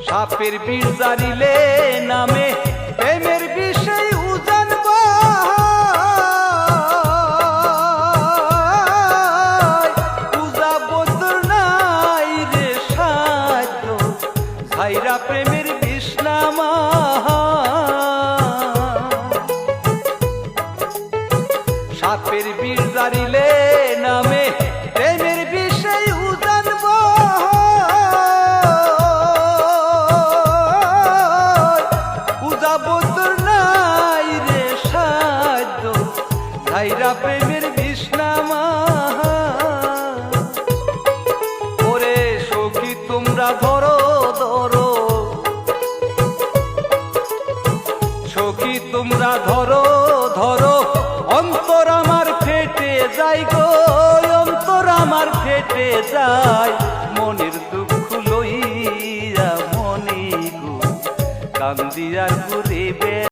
সাপের বিষ জারিলে নামে প্রেমের বিষয় উজান উজা বদর নাই রে সাধ্য ছাইরা প্রেমের বিষ নামা সাপের বিষ জারিলে নামে প্রেমের বিষয় উজান উজা বদর নাই রে সাধ্য ছাইরা প্রেমের বিষ নামা ওরে সখী তোমরা ধরো ধরো সখী তোমরা ধরো ধরো অন্তর আমার ফেটে যায় গো অন্তর আমার ফেটে যায় মনের দুঃখ লইয়া মনি গো কান্দিয়া ঘুরিবে।